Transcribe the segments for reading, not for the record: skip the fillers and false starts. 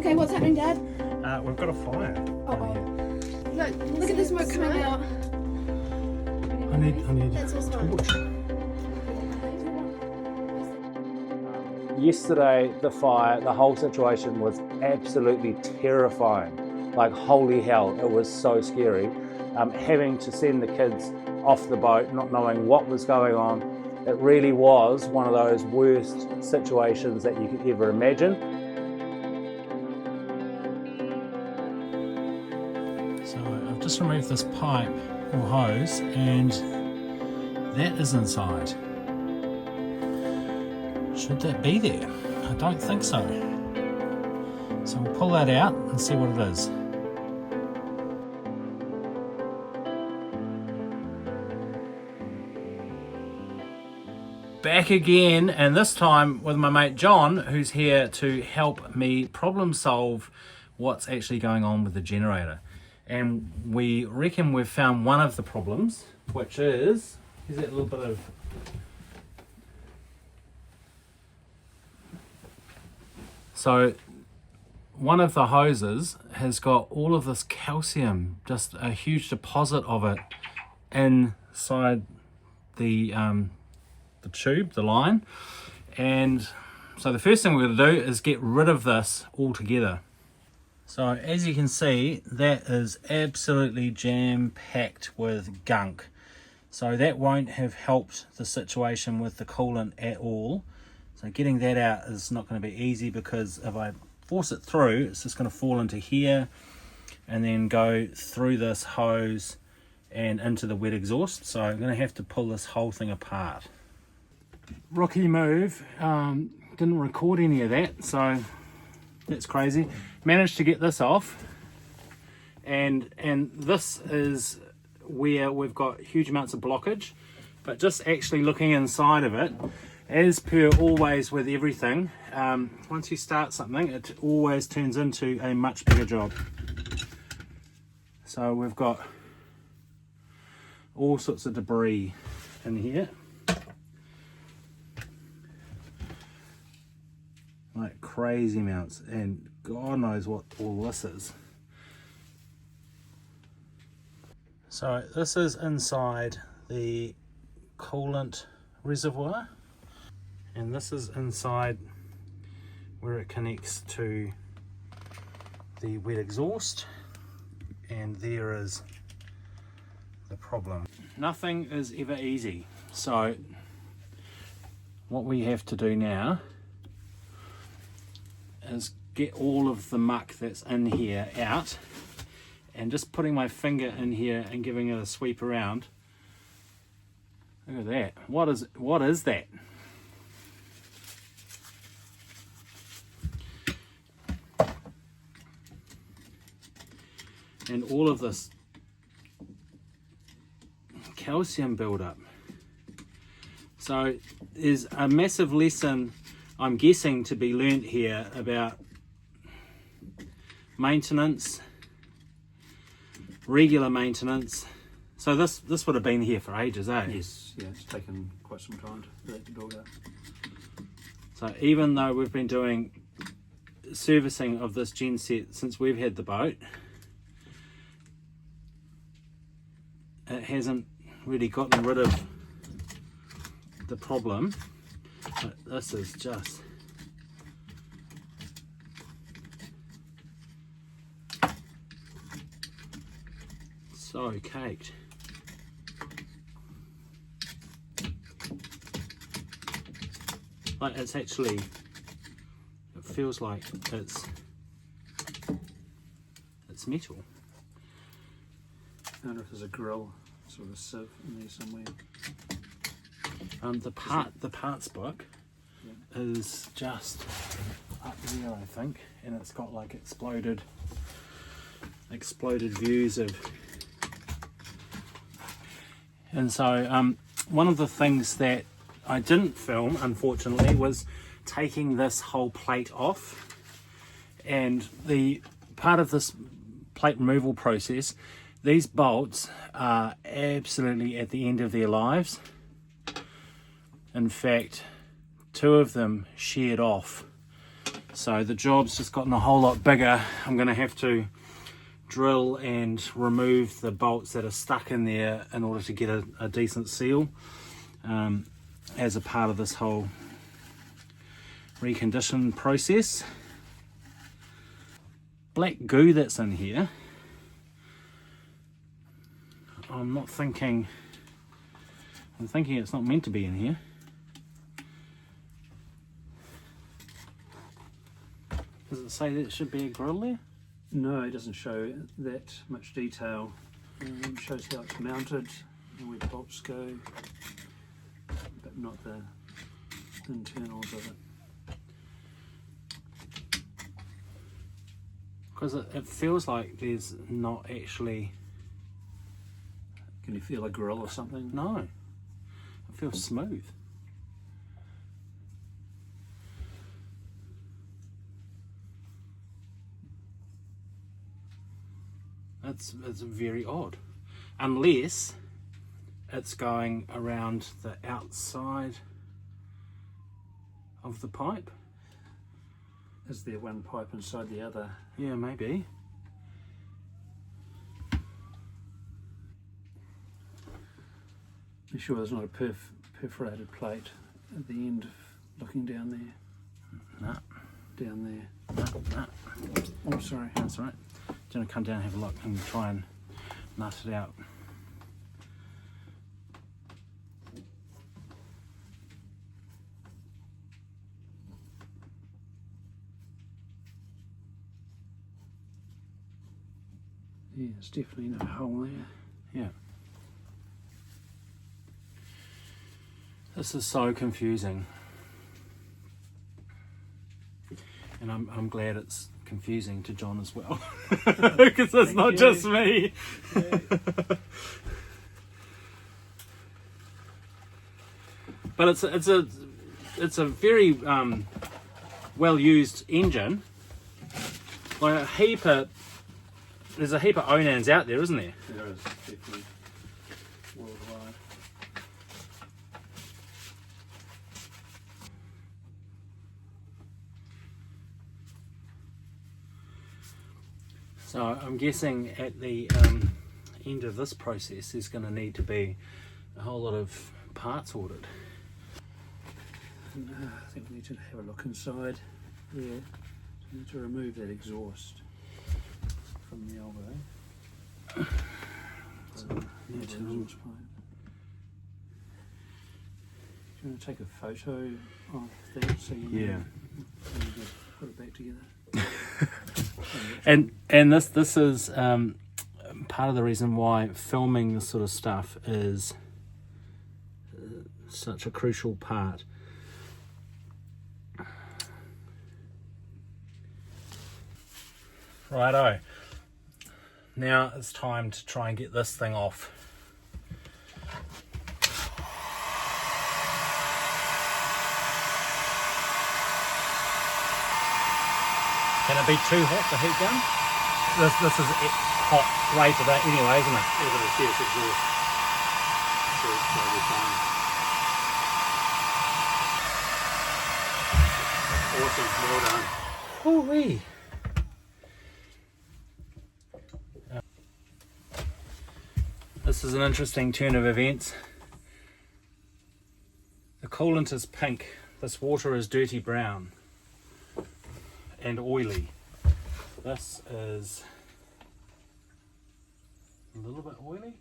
Okay, what's happening, Dad? We've got a fire. Look at the smoke coming out. I need That's also torch. Yesterday, the fire, the whole situation was absolutely terrifying. Like, holy hell, it was so scary. Having to send the kids off the boat, not knowing what was going on, it really was one of those worst situations that you could ever imagine. So I've just removed this pipe or hose, and that is inside. Should that be there? I don't think so. So we'll pull that out and see what it is. Back again, and this time with my mate John, who's here to help me problem solve what's actually going on with the generator. And we reckon we've found one of the problems, which is, here's that little bit of so one of the hoses has got all of this calcium, just a huge deposit of it inside the tube, the line. And so the first thing we're going to do is get rid of this altogether. So as you can see, that is absolutely jam-packed with gunk. So that won't have helped the situation with the coolant at all. So getting that out is not going to be easy, because if I force it through, it's just going to fall into here and then go through this hose and into the wet exhaust. So I'm going to have to pull this whole thing apart. Rookie move, didn't record any of that, so that's crazy. Managed to get this off, and this is where we've got huge amounts of blockage. But just actually looking inside of it, as per always with everything, once you start something, it always turns into a much bigger job. So we've got all sorts of debris in here, like crazy amounts, and God knows what all this is. So this is inside the coolant reservoir, and this is inside where it connects to the wet exhaust, and there is the problem. Nothing is ever easy, so what we have to do now is get all of the muck that's in here out, and just putting my finger in here and giving it a sweep around. Look at that. What is that? And all of this calcium buildup. So there's a massive lesson, I'm guessing, to be learnt here about maintenance, regular maintenance. So this would have been here for ages, eh? Yes, yeah, it's taken quite some time for that to build up. So even though we've been doing servicing of this genset since we've had the boat, it hasn't really gotten rid of the problem. But this is just so caked. Like, it's actually, it feels like it's metal. I wonder if there's a grill, sort of a sieve in there somewhere. The parts book is just up there, I think, and it's got like exploded views of. And so one of the things that I didn't film, unfortunately, was taking this whole plate off. And the part of this plate removal process, these bolts are absolutely at the end of their lives. In fact, two of them sheared off So the job's just gotten a whole lot bigger. I'm going to have to drill and remove the bolts that are stuck in there in order to get a decent seal, as a part of this whole recondition process. Black goo that's in here, I'm thinking it's not meant to be in here. Does it say that it should be a grill there? No, it doesn't show that much detail. It shows how it's mounted and where the bolts go, but not the internals of it. Because it feels like there's not actually... Can you feel a grill or something? No, it feels smooth. It's very odd, unless it's going around the outside of the pipe. Is there one pipe inside the other? Yeah, maybe. You sure there's not a perforated plate at the end, looking down there? No. Down there. No. Oh, sorry. That's all right. Do you want to come down and have a look and try and nut it out? Yeah, there's definitely no hole there. Yeah. This is so confusing. And I'm glad it's confusing to John as well. Because it's not just me. Yeah. But it's a very well used engine. Like there's a heap of Onans out there, isn't there? There is, definitely. Worldwide. So I'm guessing at the end of this process there's going to need to be a whole lot of parts ordered. And, I think we need to have a look inside there. We need to remove that exhaust from the elbow. Yeah, Exhaust pipe. Do you want to take a photo of that so you know Yeah. when you put it back together? And this is part of the reason why filming this sort of stuff is such a crucial part. Righto. Now it's time to try and get this thing off. Can it be too hot, the heat gun? This is hot rated anyway, isn't it? Yeah, but it's exhaust. So it'll be fine. Awesome, well done. Hoo-wee. This is an interesting turn of events. The coolant is pink. This water is dirty brown and oily. This is a little bit oily.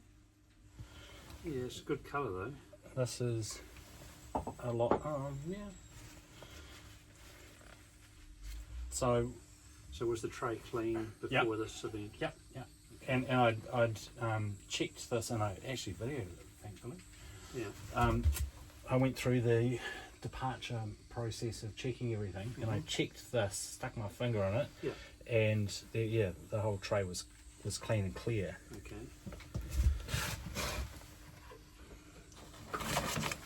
Yeah, it's a good colour though. This is a lot. Yeah. So was the tray clean before this event? Yep. And I'd checked this, and I actually videoed it, thankfully. Yeah. I went through the departure process of checking everything, and I checked this, stuck my finger on it, Yeah. and the whole tray was clean and clear. Okay.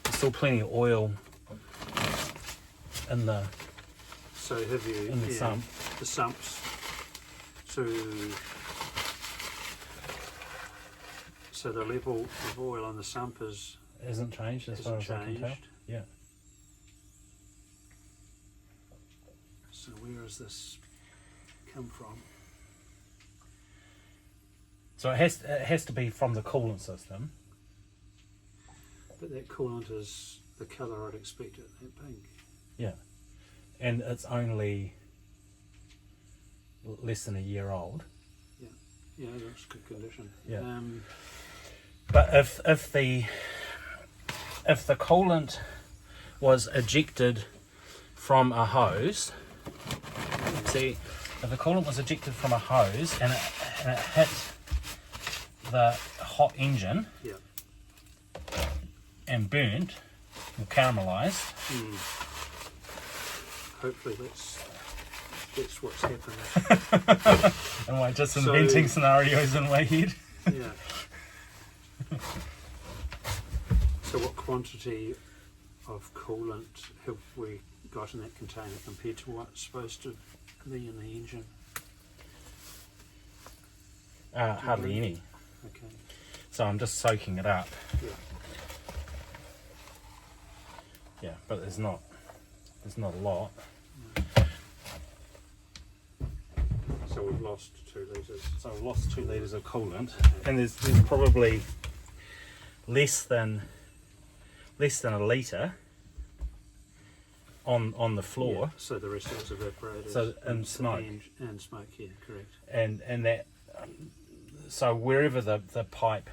There's still plenty of oil in the So have you in the sump. The sumps. So the level of oil on the sump Hasn't changed as far as I can tell. changed. Yeah. So where has this come from? So it has to be from the coolant system. But that coolant is the colour I'd expect it, that pink. Yeah, and it's only less than a year old. Yeah, that's good condition. Yeah. But if the coolant was ejected from a hose, see, if the coolant was ejected from a hose and it hit the hot engine and burnt or caramelised, hopefully that's what's happened. am I just inventing scenarios in my head? Yeah. So what quantity of coolant have we got in that container compared to what's supposed to be in the engine? Hardly any. Okay. So I'm just soaking it up. Yeah. Yeah, but there's not a lot. So we've lost 2 litres. So I've lost 2 litres of coolant, and there's probably less than a litre on the floor. Yeah, so the rest of it's evaporated. So and smoke. And smoke, yeah, correct. And that so wherever the pipe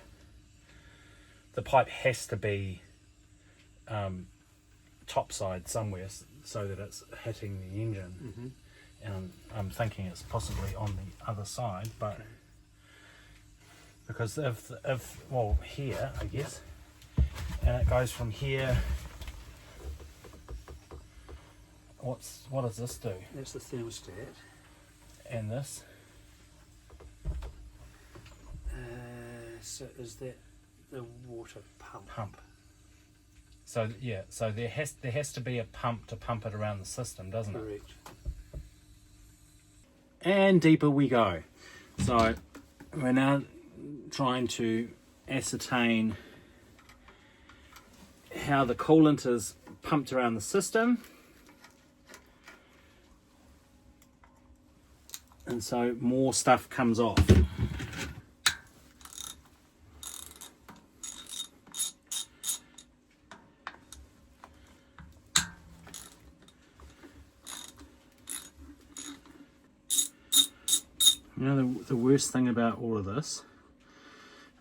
has to be topside somewhere so that it's hitting the engine. And I'm thinking it's possibly on the other side, but because if well, here I guess, and it goes from here. What does this do? That's the thermostat. And this? So is that the water pump? So yeah, so there has to be a pump to pump it around the system, doesn't it? Correct. And deeper we go. So we're now trying to ascertain how the coolant is pumped around the system. And so more stuff comes off. You know, the worst thing about all of this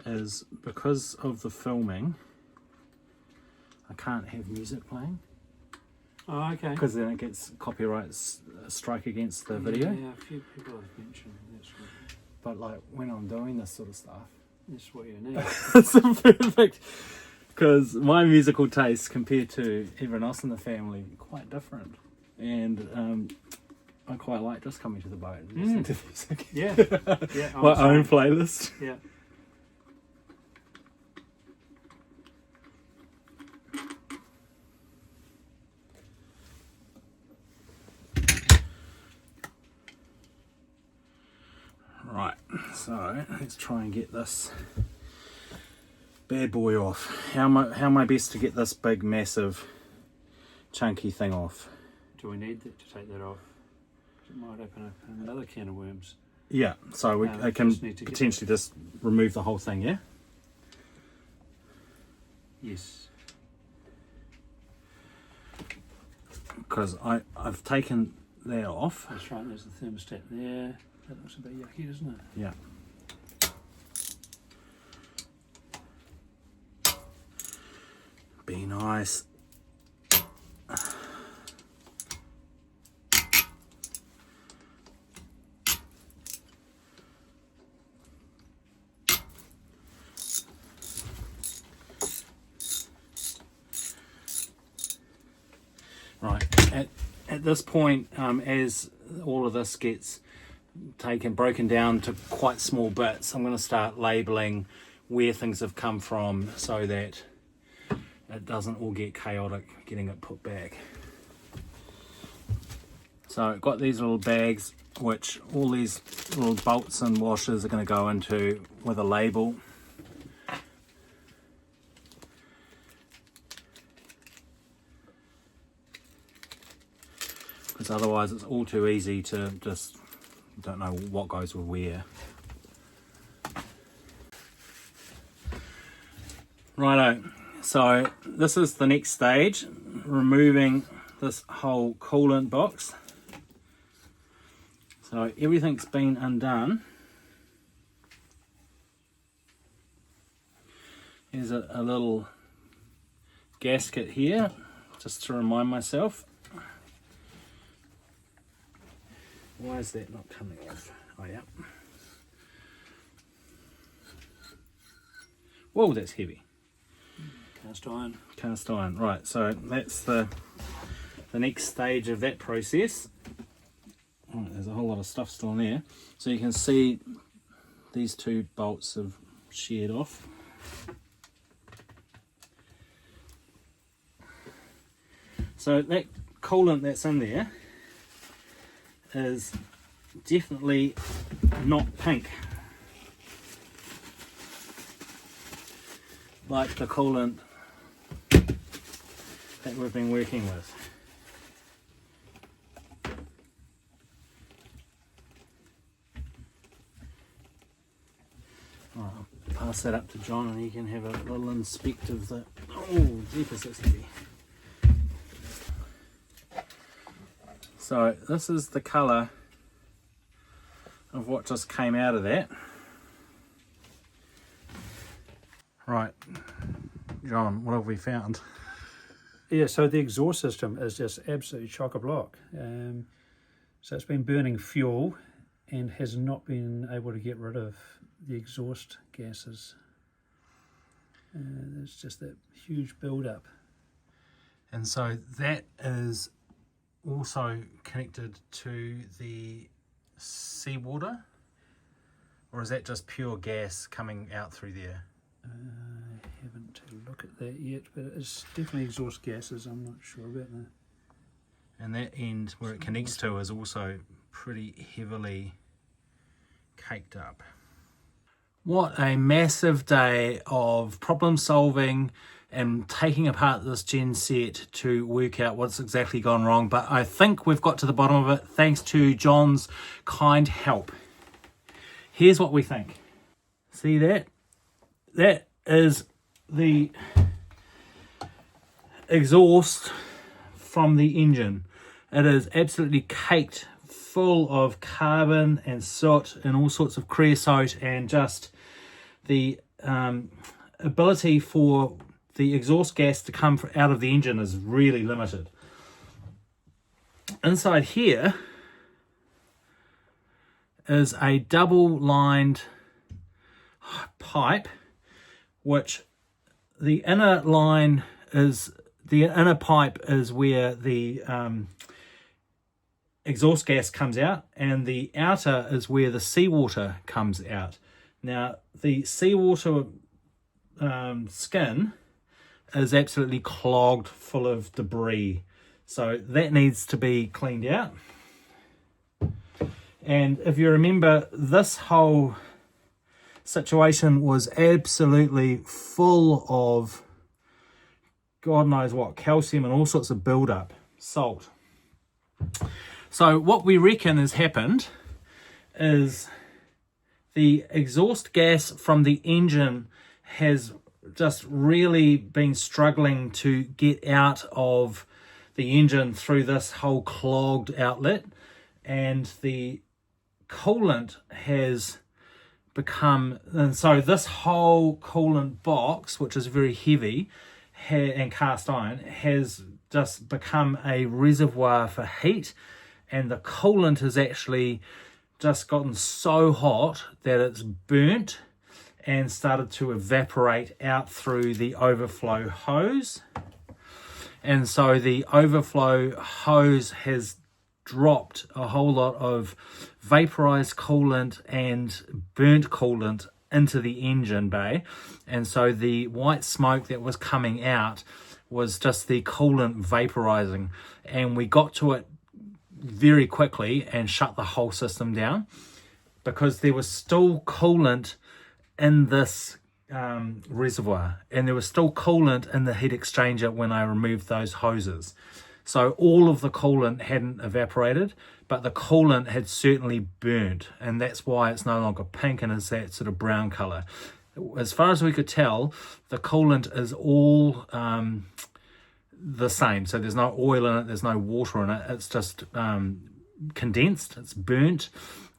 is because of the filming, I can't have music playing. Oh, okay. Because then it gets copyright strike against the video. Yeah, a few people have mentioned that's right. But like when I'm doing this sort of stuff, That's what you need. it's perfect. Because my musical taste compared to everyone else in the family quite different, and I quite like just coming to the boat and listening to music. Yeah. Yeah. My own playlist. Yeah. Right, so let's try and get this bad boy off. How am I best to get this big, massive, chunky thing off? Do we need to take that off? It might open up another can of worms. Yeah, so I can just need to potentially just remove the whole thing, yeah? Yes. Because I've taken that off. That's right, there's the thermostat there. That looks a bit yucky, doesn't it? Yeah. Be nice. Right, at this point, as all of this gets broken down to quite small bits, I'm going to start labelling where things have come from so that it doesn't all get chaotic getting it put back. So I've got these little bags which all these little bolts and washers are going to go into with a label. Because because otherwise it's all too easy to just don't know what goes with where. Righto, so this is the next stage, removing this whole coolant box. So everything's been undone. Here's a little gasket here, just to remind myself. Why is that not coming off? Oh yeah. Whoa, that's heavy. Cast iron. Cast iron, right, so that's the next stage of that process. Oh, there's a whole lot of stuff still in there. So you can see these two bolts have sheared off. So that coolant that's in there is definitely not pink, like the coolant that we've been working with. Alright, I'll pass that up to John and he can have a little inspect of the... Oh, jeepers, that's heavy. So this is the colour of what just came out of that. Right, John, what have we found? Yeah, so the exhaust system is just absolutely chock-a-block. So it's been burning fuel and has not been able to get rid of the exhaust gases. There's just that huge build-up. And so that is also connected to the seawater, or is that just pure gas coming out through there? I haven't had a look at that yet, but it's definitely exhaust gases. I'm not sure about that. And that end where it connects to is also pretty heavily caked up. What a massive day of problem solving and taking apart this genset to work out what's exactly gone wrong. But I think we've got to the bottom of it thanks to John's kind help. Here's what we think. See that? That is the exhaust from the engine. It is absolutely caked full of carbon and soot and all sorts of creosote, and just the ability for the exhaust gas to come out of the engine is really limited. Inside here is a double-lined pipe, which the inner pipe is where the exhaust gas comes out, and the outer is where the seawater comes out. Now, the seawater skin is absolutely clogged full of debris, so that needs to be cleaned out. And if you remember, this whole situation was absolutely full of God knows what, calcium and all sorts of build-up, salt. So what we reckon has happened is the exhaust gas from the engine has just really been struggling to get out of the engine through this whole clogged outlet, and the coolant has become, and so this whole coolant box, which is very heavy and cast iron, has just become a reservoir for heat, and the coolant has actually just gotten so hot that it's burnt and started to evaporate out through the overflow hose. And so the overflow hose has dropped a whole lot of vaporized coolant and burnt coolant into the engine bay, and so the white smoke that was coming out was just the coolant vaporizing, and we got to it very quickly and shut the whole system down because there was still coolant in this reservoir, and there was still coolant in the heat exchanger when I removed those hoses. So all of the coolant hadn't evaporated, but the coolant had certainly burnt, and that's why it's no longer pink and is that sort of brown colour. As far as we could tell, the coolant is all the same. So there's no oil in it, there's no water in it, it's just condensed, it's burnt.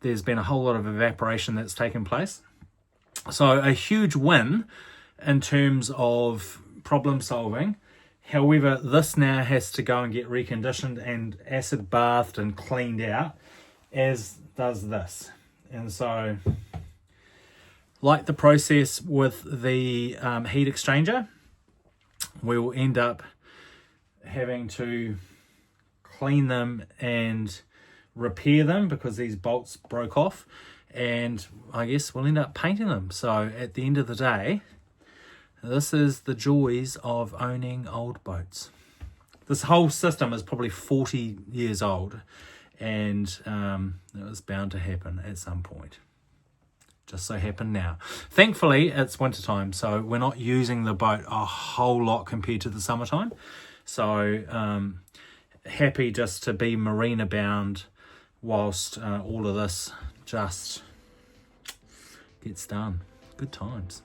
There's been a whole lot of evaporation that's taken place. So a huge win in terms of problem solving. However, this now has to go and get reconditioned and acid bathed and cleaned out, as does this. And so, like the process with the heat exchanger, we will end up having to clean them and repair them because these bolts broke off, and I guess we'll end up painting them. So at the end of the day, this is the joys of owning old boats. This whole system is probably 40 years old, and it was bound to happen at some point. Just so happened now. Thankfully, it's wintertime, so we're not using the boat a whole lot compared to the summertime. So happy just to be marina bound whilst all of this just gets done. Good times.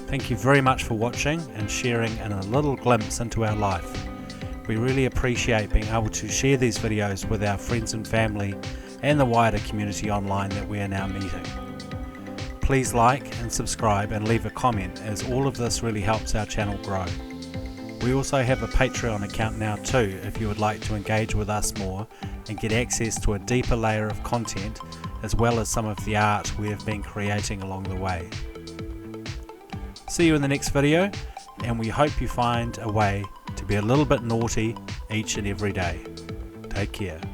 Thank you very much for watching and sharing in a little glimpse into our life. We really appreciate being able to share these videos with our friends and family and the wider community online that we are now meeting. Please like and subscribe and leave a comment, as all of this really helps our channel grow. We also have a Patreon account now too, if you would like to engage with us more and get access to a deeper layer of content, as well as some of the art we have been creating along the way. See you in the next video, and we hope you find a way to be a little bit naughty each and every day. Take care.